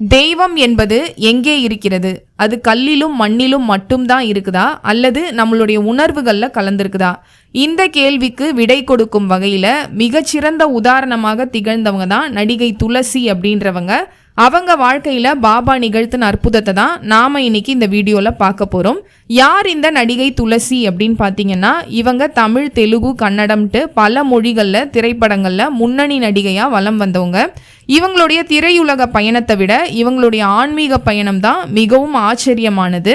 தெய்வம் என்பது எங்கே இருக்கிறது? அது கல்லிலும் மண்ணிலும் மட்டும்தான் இருக்குதா, அல்லது நம்மளுடைய உணர்வுகளில் கலந்துருக்குதா? இந்த கேள்விக்கு விடை கொடுக்கும் வகையில் மிகச்சிறந்த உதாரணமாக திகழ்ந்தவங்க தான் நடிகை துளசி அப்படின்றவங்க. அவங்க வாழ்க்கையில் பாபா நிகழ்த்தின அற்புதத்தை தான் நாம் இன்னைக்கு இந்த வீடியோவில் பார்க்க போகிறோம். யார் இந்த நடிகை துளசி அப்படின்னு பார்த்தீங்கன்னா, இவங்க தமிழ், தெலுங்கு, கன்னடம்ட்டு பல மொழிகளில் திரைப்படங்களில் முன்னணி நடிகையாக வலம் வந்தவங்க. இவங்களுடைய திரையுலக பயணத்தை விட இவங்களுடைய ஆன்மீக பயணம் தான் மிகவும் ஆச்சரியமானது.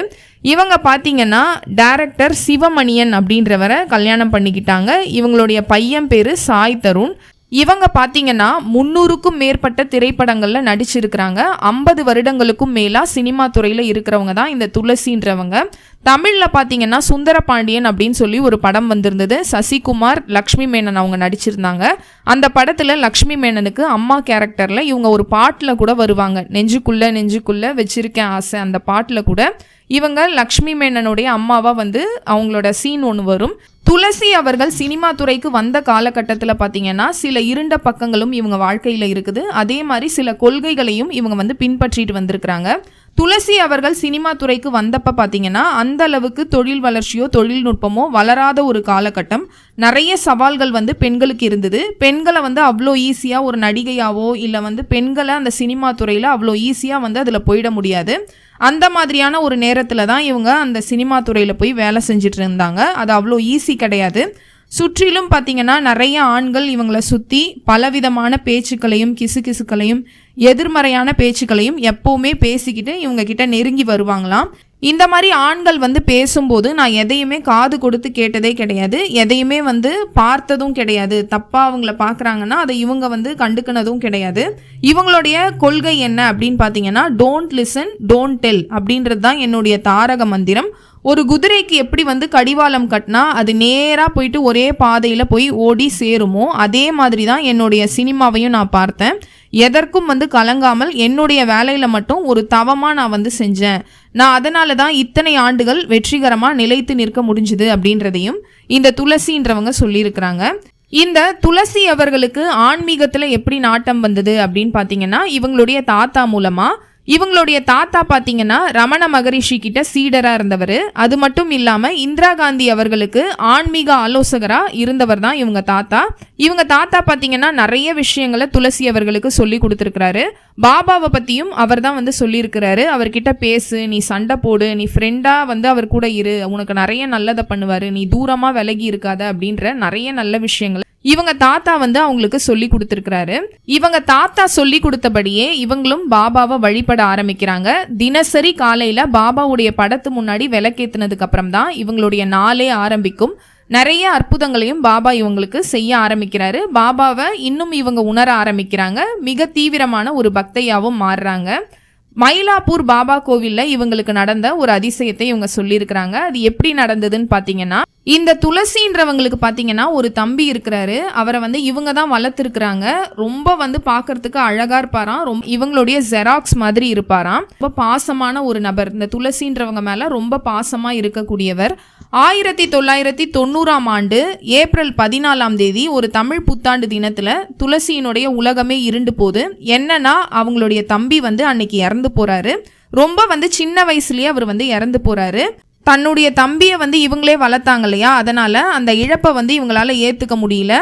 இவங்க பார்த்தீங்கன்னா டைரக்டர் சிவமணியன் அப்படின்றவரை கல்யாணம் பண்ணிக்கிட்டாங்க. இவங்களுடைய பையன் பேர் சாய் தருண். இவங்க பார்த்தீங்கன்னா 300க்கும் மேற்பட்ட திரைப்படங்களில் நடிச்சிருக்கிறாங்க. 50 வருடங்களுக்கும் மேலாக சினிமா துறையில் இருக்கிறவங்க தான் இந்த துளசின்றவங்க. தமிழில் பார்த்தீங்கன்னா சுந்தரபாண்டியன் அப்படின்னு சொல்லி ஒரு படம் வந்திருந்தது. சசிகுமார், லக்ஷ்மி மேனன் அவங்க நடிச்சிருந்தாங்க. அந்த படத்தில் லக்ஷ்மி மேனனுக்கு அம்மா கேரக்டரில் இவங்க ஒரு பாட்டில் கூட வருவாங்க. நெஞ்சுக்குள்ளே நெஞ்சுக்குள்ளே வச்சிருக்கேன் ஆசை, அந்த பாட்டில் கூட இவங்க லக்ஷ்மி மேனனுடைய அம்மாவாக வந்து அவங்களோட சீன் ஒன்று வரும். துளசி அவர்கள் சினிமா துறைக்கு வந்த காலகட்டத்தில் பார்த்தீங்கன்னா சில இருண்ட பக்கங்களும் இவங்க வாழ்க்கையில் இருக்குது. அதே மாதிரி சில கொள்கைகளையும் இவங்க வந்து பின்பற்றிட்டு வந்திருக்கிறாங்க. துளசி அவர்கள் சினிமா துறைக்கு வந்தப்போ பார்த்தீங்கன்னா அந்த அளவுக்கு தொழில் வளர்ச்சியோ தொழில்நுட்பமோ வளராத ஒரு காலகட்டம். நிறைய சவால்கள் வந்து பெண்களுக்கு இருந்தது. பெண்களை வந்து அவ்வளோ ஈஸியாக ஒரு நடிகையாவோ இல்லை வந்து பெண்களை அந்த சினிமா துறையில் அவ்வளோ ஈஸியாக வந்து அதில் போயிட முடியாது. அந்த மாதிரியான ஒரு நேரத்தில் தான் இவங்க அந்த சினிமா துறையில் போய் வேலை செஞ்சுட்டு இருந்தாங்க. அது அவ்வளோ ஈஸி கிடையாது. சுற்றிலும் பார்த்திங்கன்னா நிறைய ஆண்கள் இவங்களை சுற்றி பலவிதமான பேச்சுக்களையும் கிசுகிசுக்களையும் எதிர்மறையான பேச்சுக்களையும் எப்போவுமே பேசிக்கிட்டு இவங்க கிட்ட நெருங்கி வருவாங்களாம். இந்த மாதிரி ஆண்கள் வந்து பேசும்போது நான் எதையுமே காது கொடுத்து கேட்டதே கிடையாது, எதையுமே வந்து பார்த்ததும் கிடையாது. தப்பாக அவங்கள பார்க்குறாங்கன்னா அதை இவங்க வந்து கண்டுக்கினதும் கிடையாது. இவங்களுடைய கொள்கை என்ன அப்படின்னு பார்த்தீங்கன்னா, டோன்ட் லிசன் டோன்ட் டெல் அப்படின்றது தான் என்னுடைய தாரக மந்திரம். ஒரு குதிரைக்கு எப்படி வந்து கடிவாளம் கட்டினா அது நேராக போயிட்டு ஒரே பாதையில் போய் ஓடி சேருமோ, அதே மாதிரி தான் என்னுடைய சினிமாவையும் நான் பார்த்தேன். எதற்கும் வந்து கலங்காமல் என்னுடைய வேலையில் மட்டும் ஒரு தவமாக நான் வந்து செஞ்சேன். நான் அதனால தான் இத்தனை ஆண்டுகள் வெற்றிகரமாக நிலைத்து நிற்க முடிஞ்சுது அப்படின்றதையும் இந்த துளசின்றவங்க சொல்லியிருக்கிறாங்க. இந்த துளசி அவர்களுக்கு ஆன்மீகத்தில் எப்படி நாட்டம் வந்தது அப்படின்னு பார்த்தீங்கன்னா, இவங்களுடைய தாத்தா மூலமாக. இவங்களுடைய தாத்தா பார்த்தீங்கன்னா ரமண மகரிஷி கிட்ட சீடராக இருந்தவர். அது மட்டும் இல்லாமல் இந்திரா காந்தி அவர்களுக்கு ஆன்மீக ஆலோசகராக இருந்தவர் தான் இவங்க தாத்தா. இவங்க தாத்தா பார்த்தீங்கன்னா நிறைய விஷயங்களை துளசி அவர்களுக்கு சொல்லி கொடுத்துருக்கிறாரு. பாபாவை பற்றியும் அவர் தான் வந்து சொல்லியிருக்கிறாரு. அவர்கிட்ட பேசு, நீ சண்டை போடு, நீ ஃப்ரெண்டாக வந்து அவர் கூட இரு, உனக்கு நிறைய நல்லதை பண்ணுவார், நீ தூரமாக விலகி இருக்காத அப்படின்ற நிறைய நல்ல விஷயங்கள் இவங்க தாத்தா வந்து அவங்களுக்கு சொல்லி கொடுத்துருக்கிறாரு. இவங்க தாத்தா சொல்லி கொடுத்தபடியே இவங்களும் பாபாவை வழிபட ஆரம்பிக்கிறாங்க. தினசரி காலையில் பாபாவுடைய படத்து முன்னாடி விளக்கேற்றினதுக்கு அப்புறம் தான் இவங்களுடைய நாளே ஆரம்பிக்கும். நிறைய அற்புதங்களையும் பாபா இவங்களுக்கு செய்ய ஆரம்பிக்கிறாரு. பாபாவை இன்னும் இவங்க உணர ஆரம்பிக்கிறாங்க. மிக தீவிரமான ஒரு பக்தையாகவும் மாறுறாங்க. மயிலாப்பூர் பாபா கோவிலில் இவங்களுக்கு நடந்த ஒரு அதிசயத்தை இவங்க சொல்லியிருக்கிறாங்க. அது எப்படி நடந்ததுன்னு பார்த்தீங்கன்னா, இந்த துளசின்றவங்களுக்கு பார்த்தீங்கன்னா ஒரு தம்பி இருக்கிறாரு. அவரை வந்து இவங்க தான் வளர்த்துருக்குறாங்க. ரொம்ப வந்து பார்க்கறதுக்கு அழகாக இருப்பாராம். இவங்களுடைய ஜெராக்ஸ் மாதிரி இருப்பாராம். ரொம்ப பாசமான ஒரு நபர். இந்த துளசின்றவங்க மேலே ரொம்ப பாசமாக இருக்கக்கூடியவர். 1990ஆம் ஆண்டு ஏப்ரல் 14 ஒரு தமிழ் புத்தாண்டு தினத்தில் துளசியினுடைய உலகமே இருண்டு போகுது. என்னன்னா அவங்களுடைய தம்பி வந்து அன்னைக்கு இறந்து போறாரு. ரொம்ப வந்து சின்ன வயசுலயே அவர் வந்து இறந்து போறாரு. தன்னுடைய தம்பியை வந்து இவங்களே வளர்த்தாங்க இல்லையா, அதனால அந்த இழப்பை வந்து இவங்களால ஏற்றுக்க முடியல.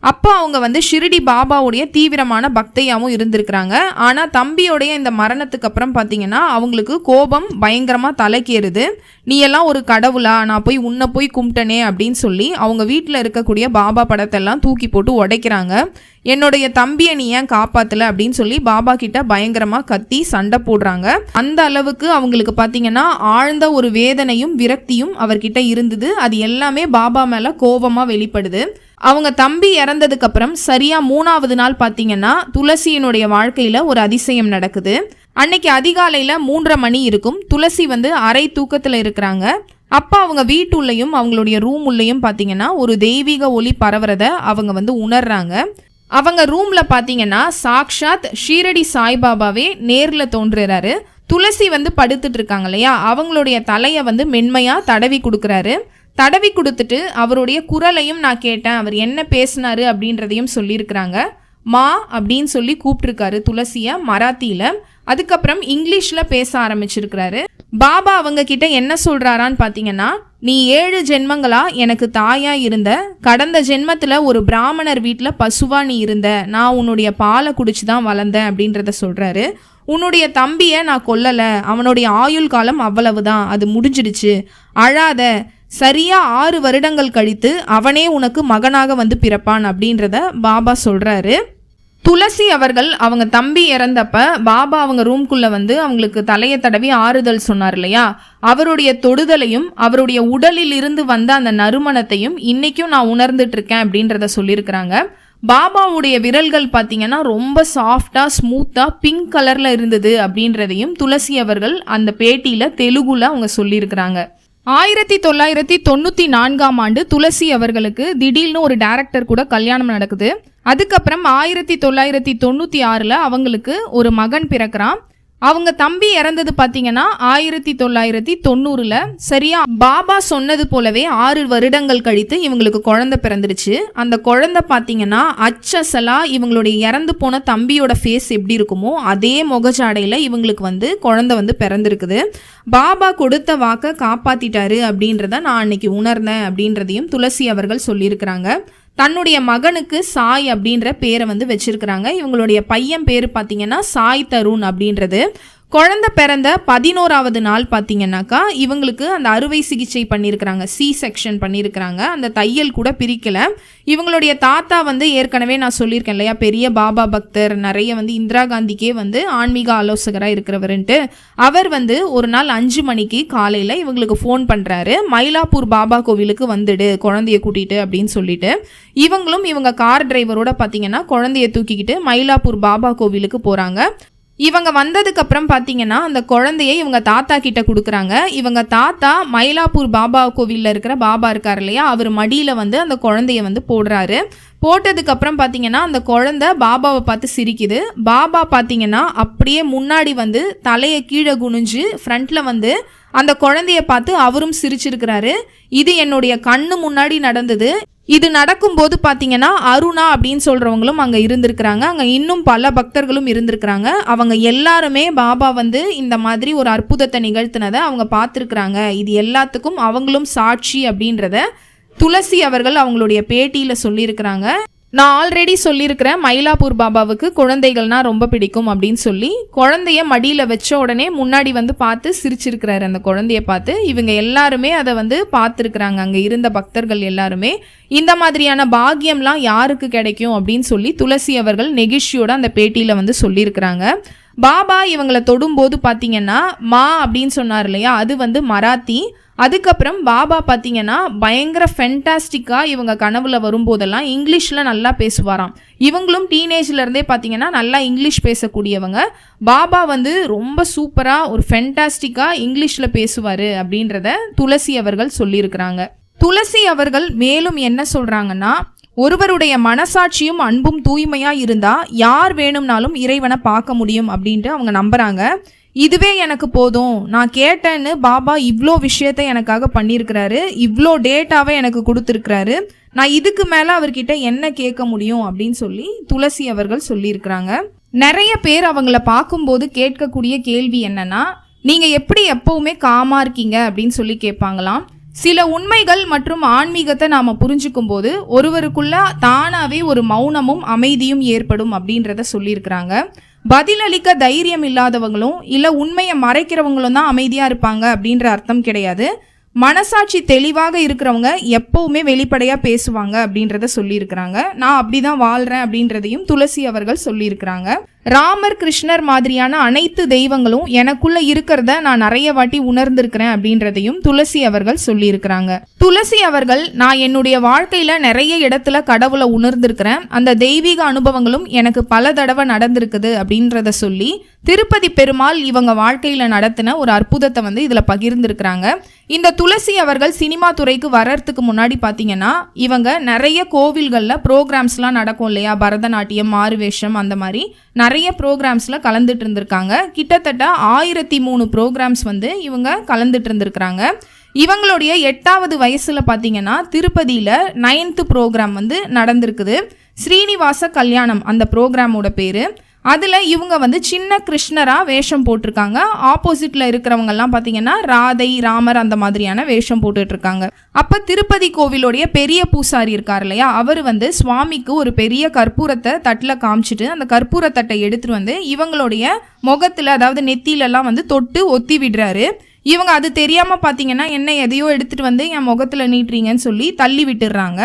அப்போ அவங்க வந்து ஷிரடி பாபாவுடைய தீவிரமான பக்தையாகவும் இருந்திருக்கிறாங்க. ஆனால் தம்பியோடைய இந்த மரணத்துக்கு அப்புறம் பார்த்தீங்கன்னா அவங்களுக்கு கோபம் பயங்கரமாக தலைக்கேறுது. நீ எல்லாம் ஒரு கடவுளா, நான் போய் உன்னை போய் கும்பிட்டனே அப்படின்னு சொல்லி அவங்க வீட்டில் இருக்கக்கூடிய பாபா படத்தெல்லாம் தூக்கி போட்டு உடைக்கிறாங்க. என்னுடைய தம்பியை நீ ஏன் காப்பாற்றலை அப்படின்னு சொல்லி பாபா கிட்ட பயங்கரமாக கத்தி சண்டை போடுறாங்க. அந்த அளவுக்கு அவங்களுக்கு பார்த்தீங்கன்னா ஆழ்ந்த ஒரு வேதனையும் விரக்தியும் அவர்கிட்ட இருந்தது. அது எல்லாமே பாபா மேலே கோபமாக வெளிப்படுது. அவங்க தம்பி இறந்ததுக்கு அப்புறம் சரியா 3வது நாள் பார்த்தீங்கன்னா துளசியினுடைய வாழ்க்கையில ஒரு அதிசயம் நடக்குது. அன்னைக்கு அதிகாலையில 3:30 மணி இருக்கும். துளசி வந்து அரை தூக்கத்துல இருக்கிறாங்க. அப்போ அவங்க வீட்டுள்ளையும் அவங்களுடைய ரூம் உள்ளேயும் பார்த்தீங்கன்னா ஒரு தெய்வீக ஒளி பரவுறத அவங்க வந்து உணர்றாங்க. அவங்க ரூம்ல பார்த்தீங்கன்னா சாக்ஷாத் ஷீரடி சாய்பாபாவே நேரில் தோன்றுறாரு. துளசி வந்து படுத்துட்டு இருக்காங்க இல்லையா, அவங்களுடைய தலையை வந்து மென்மையா தடவி கொடுக்குறாரு. தடவி கொடுத்துட்டு அவருடைய குரலையும் நான் கேட்டேன், அவர் என்ன பேசினாரு அப்படின்றதையும் சொல்லியிருக்கிறாங்க. மா அப்படின்னு சொல்லி கூப்பிட்டுருக்காரு துளசியை மராத்தியில். அதுக்கப்புறம் இங்கிலீஷில் பேச ஆரம்பிச்சிருக்கிறாரு. பாபா அவங்க கிட்ட என்ன சொல்கிறாரான்னு பார்த்தீங்கன்னா, நீ 7 ஜென்மங்களா எனக்கு தாயா இருந்த, கடந்த ஜென்மத்தில் ஒரு பிராமணர் வீட்டில் பசுவா நீ இருந்த, நான் உன்னுடைய பாலை குடிச்சு தான் வளர்ந்தேன் அப்படின்றத சொல்கிறாரு. உன்னுடைய தம்பியை நான் கொல்லலை, அவனுடைய ஆயுள் காலம் அவ்வளவுதான், அது முடிஞ்சிடுச்சு, அழாத, சரியா 6 வருடங்கள் கழித்து அவனே உனக்கு மகனாக வந்து பிறப்பான் அப்படின்றத பாபா சொல்கிறாரு. துளசி அவர்கள் அவங்க தம்பி இறந்தப்ப பாபா அவங்க ரூம்குள்ளே வந்து அவங்களுக்கு தலையை தடவி ஆறுதல் சொன்னார் இல்லையா, அவருடைய தொடுதலையும் அவருடைய உடலில் இருந்து வந்த அந்த நறுமணத்தையும் இன்னைக்கும் நான் உணர்ந்துட்டு இருக்கேன் அப்படின்றத சொல்லியிருக்கிறாங்க. பாபாவுடைய விரல்கள் பார்த்தீங்கன்னா ரொம்ப சாஃப்டாக ஸ்மூத்தாக பிங்க் கலரில் இருந்தது அப்படின்றதையும் துளசி அவர்கள் அந்த பேட்டியில் தெலுங்குல அவங்க சொல்லியிருக்கிறாங்க. 1994ஆம் ஆண்டு துளசி அவர்களுக்கு திடீர்னு ஒரு டைரக்டர் கூட கல்யாணம் நடக்குது. அதுக்கப்புறம் 1996 அவங்களுக்கு ஒரு மகன் பிறக்கிறான். அவங்க தம்பி இறந்தது பார்த்தீங்கன்னா 1990 சரியா பாபா சொன்னது போலவே 6 வருடங்கள் கழித்து இவங்களுக்கு குழந்தை பிறந்துருச்சு. அந்த குழந்தை பார்த்தீங்கன்னா அச்சசலா இவங்களுடைய இறந்து போன தம்பியோட ஃபேஸ் எப்படி இருக்குமோ அதே முகஜாடையில் இவங்களுக்கு வந்து குழந்தை வந்து பிறந்திருக்குது. பாபா கொடுத்த வாக்கை காப்பாத்திட்டாரு அப்படின்றத நான் அன்னைக்கு உணர்ந்தேன் அப்படின்றதையும் துளசி அவர்கள் சொல்லியிருக்கிறாங்க. தன்னுடைய மகனுக்கு சாய் அப்படின்ற பேரை வந்து வச்சிருக்கிறாங்க. இவங்களுடைய பையன் பேர் பார்த்தீங்கன்னா சாய் தருண் அப்படின்றது. குழந்தை பிறந்த 11வது நாள் பார்த்தீங்கன்னாக்கா இவங்களுக்கு அந்த அறுவை சிகிச்சை பண்ணியிருக்கிறாங்க, சி செக்ஷன் பண்ணியிருக்கிறாங்க. அந்த தையல் கூட பிரிக்கலை. இவங்களுடைய தாத்தா வந்து ஏற்கனவே நான் சொல்லியிருக்கேன் இல்லையா, பெரிய பாபா பக்தர், நிறைய வந்து இந்திரா காந்திக்கே வந்து ஆன்மீக ஆலோசகராக இருக்கிறவருன்ட்டு. அவர் வந்து ஒரு நாள் 5 மணிக்கு காலையில் இவங்களுக்கு ஃபோன் பண்ணுறாரு, மயிலாப்பூர் பாபா கோவிலுக்கு வந்துடு குழந்தைய கூட்டிகிட்டு அப்படின்னு சொல்லிட்டு. இவங்களும் இவங்க கார் டிரைவரோட பார்த்தீங்கன்னா குழந்தைய தூக்கிக்கிட்டு மயிலாப்பூர் பாபா கோவிலுக்கு போகிறாங்க. இவங்க வந்ததுக்கப்புறம் பார்த்தீங்கன்னா அந்த குழந்தைய இவங்க தாத்தா கிட்ட கொடுக்குறாங்க. இவங்க தாத்தா மயிலாப்பூர் பாபா கோவிலில் இருக்கிற பாபா இருக்கார் இல்லையா, அவர் மடியில் வந்து அந்த குழந்தைய வந்து போடுறாரு. போட்டதுக்கப்புறம் பார்த்தீங்கன்னா அந்த குழந்தை பாபாவை பார்த்து சிரிக்குது. பாபா பார்த்தீங்கன்னா அப்படியே முன்னாடி வந்து தலையை கீழே குனிஞ்சு ஃப்ரண்ட்டில் வந்து அந்த குழந்தைய பார்த்து அவரும் சிரிச்சிருக்கிறாரு. இது என்னுடைய கண்ணு முன்னாடி நடந்தது. இது நடக்கும்போது பார்த்தீங்கன்னா அருணா அப்படின்னு சொல்கிறவங்களும் அங்கே இருந்திருக்கிறாங்க. அங்கே இன்னும் பல பக்தர்களும் இருந்திருக்கிறாங்க. அவங்க எல்லாருமே பாபா வந்து இந்த மாதிரி ஒரு அற்புதத்தை நிகழ்த்தினதை அவங்க பார்த்துருக்குறாங்க. இது எல்லாத்துக்கும் அவங்களும் சாட்சி அப்படின்றத துளசி அவர்கள் அவங்களுடைய பேட்டியில் சொல்லியிருக்கிறாங்க. நான் ஆல்ரெடி சொல்லியிருக்கிறேன், மயிலாப்பூர் பாபாவுக்கு குழந்தைகள்னா ரொம்ப பிடிக்கும் அப்படின்னு சொல்லி. குழந்தைய மடியில் வச்ச உடனே முன்னாடி வந்து பார்த்து சிரிச்சிருக்கிறாரு அந்த குழந்தைய பார்த்து. இவங்க எல்லாருமே அதை வந்து பார்த்துருக்குறாங்க, அங்கே இருந்த பக்தர்கள் எல்லாருமே. இந்த மாதிரியான பாக்கியம்லாம் யாருக்கு கிடைக்கும் அப்படின்னு சொல்லி துளசி அவர்கள் நெகிழ்ச்சியோட அந்த பேட்டியில் வந்து சொல்லியிருக்கிறாங்க. பாபா இவங்களை தொடும்போது பார்த்தீங்கன்னா மா அப்படின்னு சொன்னார் இல்லையா, அது வந்து மராத்தி. அதுக்கப்புறம் பாபா பார்த்தீங்கன்னா பயங்கர ஃபென்டாஸ்டிக்காக இவங்க கனவுல வரும்போதெல்லாம் இங்கிலீஷில் நல்லா பேசுவாராம். இவங்களும் டீனேஜ்லேருந்தே பார்த்தீங்கன்னா நல்லா இங்கிலீஷ் பேசக்கூடியவங்க. பாபா வந்து ரொம்ப சூப்பராக ஒரு ஃபென்டாஸ்டிக்காக இங்கிலீஷில் பேசுவார் அப்படின்றத துளசி அவர்கள் சொல்லியிருக்கிறாங்க. துளசி அவர்கள் மேலும் என்ன சொல்கிறாங்கன்னா, ஒருவருடைய மனசாட்சியும் அன்பும் தூய்மையாக இருந்தால் யார் வேணும்னாலும் இறைவனை பார்க்க முடியும் அப்படின்ட்டு அவங்க நம்புகிறாங்க. இதுவே எனக்கு போதும், நான் கேட்டேன்னு பாபா இவ்வளோ விஷயத்த எனக்காக பண்ணியிருக்கிறாரு, இவ்வளோ டேட்டாவை எனக்கு கொடுத்துருக்கிறாரு, நான் இதுக்கு மேலே அவர்கிட்ட என்ன கேட்க முடியும் அப்படின்னு சொல்லி துளசி அவர்கள் சொல்லியிருக்கிறாங்க. நிறைய பேர் அவங்கள பார்க்கும்போது கேட்கக்கூடிய கேள்வி என்னன்னா, நீங்கள் எப்படி எப்போவுமே காமாக இருக்கீங்க அப்படின்னு சொல்லி கேட்பாங்களாம். சில உண்மைகள் மற்றும் ஆன்மீகத்தை நாம் புரிஞ்சுக்கும் போது ஒருவருக்குள்ள தானாகவே ஒரு மௌனமும் அமைதியும் ஏற்படும் அப்படின்றத சொல்லியிருக்கிறாங்க. பதிலளிக்க தைரியம் இல்லாதவங்களும் இல்லை உண்மையை மறைக்கிறவங்களும் தான் அமைதியாக இருப்பாங்க அப்படின்ற அர்த்தம் கிடையாது. மனசாட்சி தெளிவாக இருக்கிறவங்க எப்பவுமே வெளிப்படையாக பேசுவாங்க அப்படின்றத சொல்லியிருக்கிறாங்க. நான் அப்படி தான் வாழ்கிறேன் அப்படின்றதையும் துளசி அவர்கள் சொல்லியிருக்கிறாங்க. ராமர், கிருஷ்ணர் மாதிரியான அனைத்து தெய்வங்களும் எனக்குள்ள இருக்கிறத நான் நிறைய வாட்டி உணர்ந்திருக்கிறேன் அப்படின்றதையும் துளசி அவர்கள் சொல்லியிருக்கிறாங்க. துளசி அவர்கள், நான் என்னுடைய வாழ்க்கையில நிறைய இடத்துல கடவுளை உணர்ந்திருக்கிறேன், அந்த தெய்வீக அனுபவங்களும் எனக்கு பல தடவை நடந்திருக்குது அப்படின்றத சொல்லி திருப்பதி பெருமாள் இவங்க வாழ்க்கையில நடத்தின ஒரு அற்புதத்தை வந்து இதுல பகிர்ந்திருக்கிறாங்க. இந்த துளசி அவர்கள் சினிமா துறைக்கு வர்றதுக்கு முன்னாடி பார்த்தீங்கன்னா இவங்க நிறைய கோவில்களில் ப்ரோக்ராம்ஸ்லாம் நடக்கும் இல்லையா, பரதநாட்டியம், மாறுவேஷம், அந்த மாதிரி நிறைய ப்ரோக்ராம்ஸில் கலந்துட்டு இருந்திருக்காங்க. கிட்டத்தட்ட 1003 ப்ரோக்ராம்ஸ் வந்து இவங்க கலந்துட்டு இருந்திருக்கிறாங்க. இவங்களுடைய 8வது வயசில் பார்த்தீங்கன்னா திருப்பதியில் 9th ப்ரோக்ராம் வந்து நடந்திருக்குது. ஸ்ரீனிவாச கல்யாணம் அந்த ப்ரோக்ராமோட பேர். அதில் இவங்க வந்து சின்ன கிருஷ்ணராக வேஷம் போட்டிருக்காங்க. ஆப்போசிட்டில் இருக்கிறவங்கெல்லாம் பார்த்தீங்கன்னா ராதை, ராமர் அந்த மாதிரியான வேஷம் போட்டுட்ருக்காங்க. அப்போ திருப்பதி கோவிலுடைய பெரிய பூசாரி இருக்கார் இல்லையா, அவர் வந்து சுவாமிக்கு ஒரு பெரிய கற்பூரத்தை தட்டில் காமிச்சிட்டு அந்த கற்பூரத்தட்டை எடுத்துகிட்டு வந்து இவங்களுடைய முகத்தில், அதாவது நெத்தியிலலாம் வந்து தொட்டு ஒத்தி விடுறாரு. இவங்க அது தெரியாமல் பார்த்தீங்கன்னா என்ன எதையோ எடுத்துகிட்டு வந்து என் முகத்தில் நீட்டுறீங்கன்னு சொல்லி தள்ளி விட்டுடுறாங்க.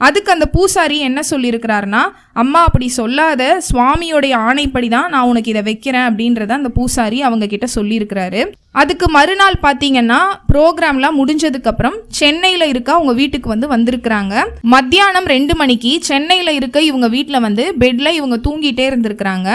அதுக்கு அந்த பூசாரி என்ன சொல்லியிருக்கிறாருன்னா, அம்மா அப்படி சொல்லாத, சுவாமியோடைய ஆணைப்படி தான் நான் உனக்கு இதை வைக்கிறேன் அப்படின்றத அந்த பூசாரி அவங்க கிட்ட சொல்லியிருக்கிறாரு. அதுக்கு மறுநாள் பார்த்தீங்கன்னா ப்ரோக்ராம்லாம் முடிஞ்சதுக்கப்புறம் சென்னையில் இருக்க அவங்க வீட்டுக்கு வந்து வந்திருக்கிறாங்க. மத்தியானம் 2 மணிக்கு சென்னையில் இருக்க இவங்க வீட்டில் வந்து பெட்டில் இவங்க தூங்கிட்டே இருந்திருக்கிறாங்க.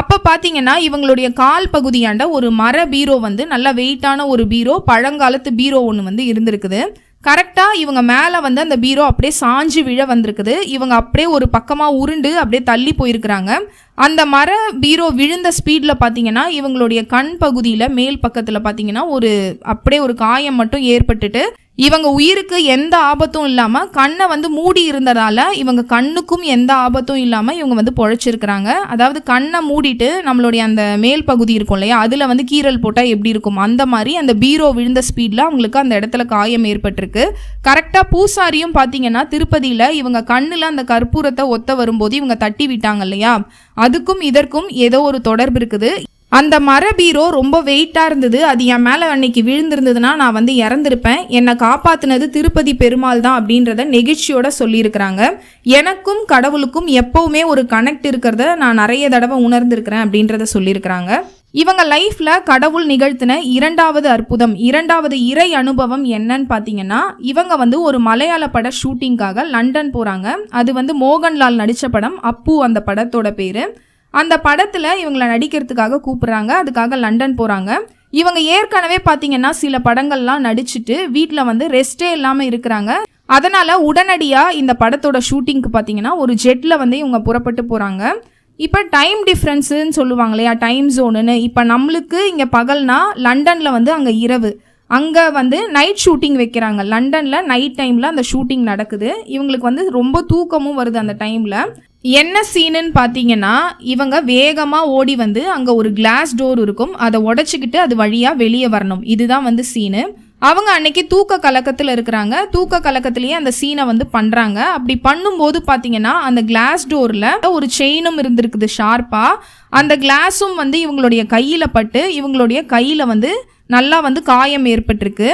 அப்போ பார்த்தீங்கன்னா இவங்களுடைய கால் பகுதியாண்ட ஒரு மர பீரோ வந்து நல்ல வெயிட்டான ஒரு பீரோ, பழங்காலத்து பீரோ ஒன்று வந்து இருந்திருக்குது. கரெக்டாக இவங்க மேலே வந்து அந்த பீரோ அப்படியே சாஞ்சு விழ வந்திருக்குது. இவங்க அப்படியே ஒரு பக்கமாக உருண்டு அப்படியே தள்ளி போயிருக்கிறாங்க. அந்த மர பீரோ விழுந்த ஸ்பீடில் பார்த்தீங்கன்னா இவங்களுடைய கண் பகுதியில் மேல் பக்கத்தில் பார்த்தீங்கன்னா அப்படியே ஒரு காயம் மட்டும் ஏற்பட்டுட்டு இவங்க உயிருக்கு எந்த ஆபத்தும் இல்லாமல் கண்ணை வந்து மூடி இருந்ததால் இவங்க கண்ணுக்கும் எந்த ஆபத்தும் இல்லாமல் இவங்க வந்து பொழைச்சிருக்கிறாங்க. அதாவது கண்ணை மூடிட்டு நம்மளுடைய அந்த மேல் பகுதி இருக்கும் இல்லையா, அதில் வந்து கீறல் போட்டால் எப்படி இருக்கும் அந்த மாதிரி அந்த பீரோ விழுந்த ஸ்பீடில் அவங்களுக்கு அந்த இடத்துல காயம் ஏற்பட்டிருக்கு. கரெக்டாக பூசாரியும் பார்த்தீங்கன்னா திருப்பதியில் இவங்க கண்ணில் அந்த கற்பூரத்தை ஒத்த வரும்போது இவங்க தட்டி விட்டாங்க இல்லையா, அதுக்கும் இதற்கும் ஏதோ ஒரு தொடர்பு இருக்குது. அந்த மர பீரோ ரொம்ப வெயிட்டாக இருந்தது. அது என் மேலே அன்னைக்கு விழுந்திருந்ததுன்னா நான் வந்து இறந்துருப்பேன். என்னை காப்பாற்றினது திருப்பதி பெருமாள் தான் அப்படின்றத நெகிழ்ச்சியோட சொல்லியிருக்கிறாங்க. எனக்கும் கடவுளுக்கும் எப்போவுமே ஒரு கனெக்ட் இருக்கிறத நான் நிறைய தடவை உணர்ந்திருக்கிறேன் அப்படின்றத சொல்லியிருக்கிறாங்க. இவங்க லைஃப்பில் கடவுள் நிகழ்த்தின 2வது அற்புதம், 2வது இறை அனுபவம் என்னன்னு பார்த்தீங்கன்னா, இவங்க வந்து ஒரு மலையாள பட ஷூட்டிங்காக லண்டன் போகிறாங்க. அது வந்து மோகன்லால் நடித்த படம், அப்பு அந்த படத்தோட பேர். அந்த படத்தில் இவங்களை நடிக்கிறதுக்காக கூப்பிட்றாங்க. அதுக்காக லண்டன் போகிறாங்க. இவங்க ஏற்கனவே பார்த்தீங்கன்னா சில படங்கள்லாம் நடிச்சுட்டு வீட்டில் வந்து ரெஸ்டே இல்லாமல் இருக்கிறாங்க. அதனால் உடனடியாக இந்த படத்தோட ஷூட்டிங்க்கு பார்த்தீங்கன்னா ஒரு ஜெட்டில் வந்து இவங்க புறப்பட்டு போகிறாங்க. இப்போ டைம் டிஃப்ரென்ஸுன்னு சொல்லுவாங்க இல்லையா, டைம் ஜோனுன்னு. இப்போ நம்மளுக்கு இங்கே பகல்னா லண்டனில் வந்து அங்கே இரவு. அங்கே வந்து நைட் ஷூட்டிங் வைக்கிறாங்க. லண்டனில் நைட் டைமில் அந்த ஷூட்டிங் நடக்குது. இவங்களுக்கு வந்து ரொம்ப தூக்கமும் வருது அந்த டைமில். என்ன சீனுன்னு பார்த்தீங்கன்னா, இவங்க வேகமாக ஓடி வந்து அங்கே ஒரு கிளாஸ் டோர் இருக்கும், அதை உடச்சிக்கிட்டு அது வழியாக வெளியே வரணும். இதுதான் வந்து சீனு. அவங்க அன்னைக்கு தூக்க கலக்கத்தில் இருக்கிறாங்க. தூக்க கலக்கத்திலேயே அந்த சீனை வந்து பண்ணுறாங்க. அப்படி பண்ணும்போது பார்த்தீங்கன்னா அந்த கிளாஸ் டோரில் ஒரு செயினும் இருந்திருக்குது ஷார்ப்பாக. அந்த கிளாஸும் வந்து இவங்களுடைய கையில் பட்டு இவங்களுடைய கையில் வந்து நல்லா வந்து காயம் ஏற்பட்டிருக்கு.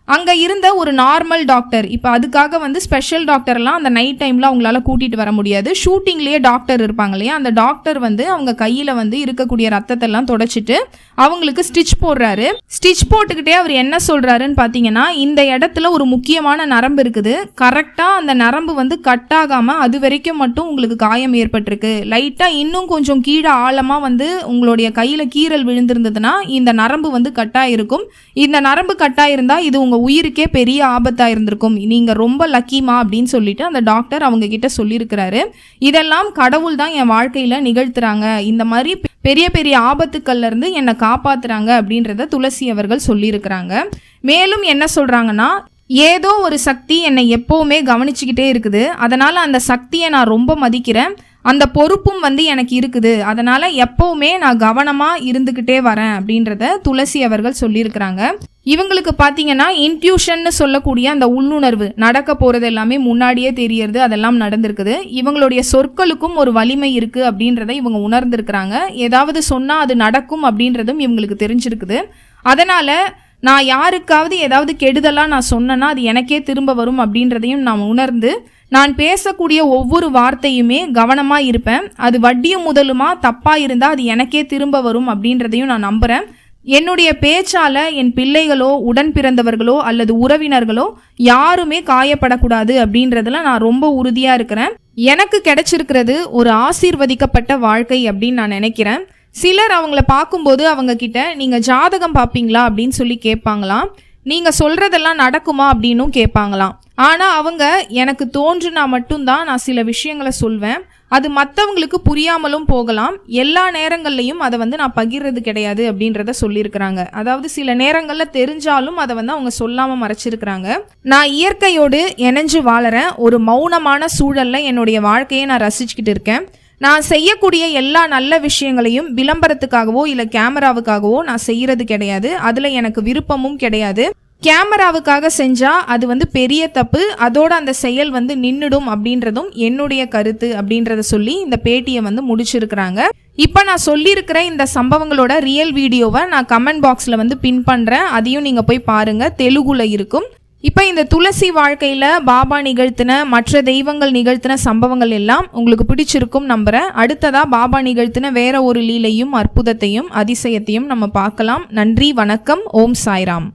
அங்கே இருந்த ஒரு நார்மல் டாக்டர், இப்போ அதுக்காக வந்து ஸ்பெஷல் டாக்டர்லாம் அந்த நைட் டைமில் அவங்களால கூட்டிகிட்டு வர முடியாது. ஷூட்டிங்லேயே டாக்டர் இருப்பாங்க இல்லையா, அந்த டாக்டர் வந்து அவங்க கையில் வந்து இருக்கக்கூடிய ரத்தத்தெல்லாம் தொடச்சிட்டு அவங்களுக்கு ஸ்டிச் போடுறாரு. ஸ்டிச் போட்டுக்கிட்டே அவர் என்ன சொல்கிறாருன்னு பார்த்தீங்கன்னா, இந்த இடத்துல ஒரு முக்கியமான நரம்பு இருக்குது, கரெக்டாக அந்த நரம்பு வந்து கட் ஆகாமல் அது வரைக்கும் மட்டும் உங்களுக்கு காயம் ஏற்பட்டிருக்கு. லைட்டாக இன்னும் கொஞ்சம் கீழே ஆழமாக வந்து உங்களுடைய கையில் கீறல் விழுந்திருந்ததுன்னா இந்த நரம்பு வந்து கட்டாயிருக்கும். இந்த நரம்பு கட்டாயிருந்தால் இது உங்கள் உயிருக்கே பெரிய ஆபத்தாக இருந்திருக்கும். நீங்கள் ரொம்ப லக்கிமா அப்படின்னு சொல்லிட்டு அந்த டாக்டர் அவங்க கிட்ட சொல்லியிருக்கிறாரு. இதெல்லாம் கடவுள் தான் என் வாழ்க்கையில் நிகழ்த்துறாங்க, இந்த மாதிரி பெரிய பெரிய ஆபத்துக்கள்ல இருந்து என்னை காப்பாத்துறாங்க அப்படின்றத துளசி அவர்கள் சொல்லியிருக்கிறாங்க. மேலும் என்ன சொல்றாங்கன்னா, ஏதோ ஒரு சக்தி என்னை எப்போவுமே கவனிச்சுக்கிட்டே இருக்குது, அதனால் அந்த சக்தியை நான் ரொம்ப மதிக்கிறேன், அந்த பொறுப்பும் வந்து எனக்கு இருக்குது, அதனால் எப்போவுமே நான் கவனமாக இருந்துக்கிட்டே வரேன் அப்படின்றத துளசி அவர்கள் சொல்லியிருக்கிறாங்க. இவங்களுக்கு பார்த்தீங்கன்னா இன்ட்யூஷன்னு சொல்லக்கூடிய அந்த உள்ளுணர்வு, நடக்க போகிறது எல்லாமே முன்னாடியே தெரியறது, அதெல்லாம் நடந்திருக்குது. இவங்களுடைய சொற்களுக்கும் ஒரு வலிமை இருக்குது அப்படின்றத இவங்க உணர்ந்திருக்கிறாங்க. ஏதாவது சொன்னால் அது நடக்கும் அப்படின்றதும் இவங்களுக்கு தெரிஞ்சிருக்குது. அதனால் நான் யாருக்காவது ஏதாவது கெடுதலாக நான் சொன்னேன்னா அது எனக்கே திரும்ப வரும் அப்படின்றதையும் நான் உணர்ந்து நான் பேசக்கூடிய ஒவ்வொரு வார்த்தையுமே கவனமாக இருப்பேன். அது வட்டியும் முதலுமா தப்பாக இருந்தால் அது எனக்கே திரும்ப வரும் அப்படின்றதையும் நான் நம்புகிறேன். என்னுடைய பேச்சால் என் பிள்ளைகளோ உடன் பிறந்தவர்களோ அல்லது உறவினர்களோ யாருமே காயப்படக்கூடாது அப்படின்றதுல நான் ரொம்ப உறுதியாக இருக்கிறேன். எனக்கு கிடைச்சிருக்கிறது ஒரு ஆசீர்வதிக்கப்பட்ட வாழ்க்கை அப்படின்னு நான் நினைக்கிறேன். சிலர் அவங்கள பார்க்கும்போது அவங்க கிட்ட நீங்கள் ஜாதகம் பார்ப்பீங்களா அப்படின்னு சொல்லி கேட்பாங்களாம். நீங்கள் சொல்கிறதெல்லாம் நடக்குமா அப்படின்னும் கேட்பாங்களாம். ஆனால் அவங்க எனக்கு தோன்றுனா மட்டும்தான் நான் சில விஷயங்களை சொல்வேன். அது மற்றவங்களுக்கு புரியாமலும் போகலாம். எல்லா நேரங்கள்லையும் அதை வந்து நான் பகிர்றது கிடையாது அப்படின்றத சொல்லியிருக்கிறாங்க. அதாவது சில நேரங்களில் தெரிஞ்சாலும் அதை வந்து அவங்க சொல்லாமல் மறைச்சிருக்கிறாங்க. நான் இயற்கையோடு இணைஞ்சு வாழறேன். ஒரு மௌனமான சூழலில் என்னுடைய வாழ்க்கையை நான் ரசிச்சுக்கிட்டு இருக்கேன். நான் செய்யக்கூடிய எல்லா நல்ல விஷயங்களையும் விளம்பரத்துக்காகவோ இல்லை கேமராவுக்காகவோ நான் செய்யறது கிடையாது. அதில் எனக்கு விருப்பமும் கிடையாது. கேமராவுக்காக செஞ்சா அது பெரிய தப்பு, அதோட அந்த செயல் நின்னுடும் அப்படின்றதும் என்னுடைய கருத்து அப்படின்றத சொல்லி இந்த பேட்டியை முடிச்சிருக்கிறாங்க. இப்போ நான் சொல்லியிருக்கிற இந்த சம்பவங்களோட ரியல் வீடியோவை நான் கமெண்ட் பாக்ஸில் பின் பண்ணுறேன். அதையும் நீங்கள் போய் பாருங்கள், தெலுங்குல இருக்கும். இப்போ இந்த துளசி வாழ்க்கையில் பாபா நிகழ்த்தின மற்ற தெய்வங்கள் நிகழ்த்தின சம்பவங்கள் எல்லாம் உங்களுக்கு பிடிச்சிருக்கும் நம்புகிறேன். அடுத்ததாக பாபா நிகழ்த்தின வேற ஒரு லீலையும் அற்புதத்தையும் அதிசயத்தையும் நம்ம பார்க்கலாம். நன்றி, வணக்கம், ஓம் சாய்ராம்.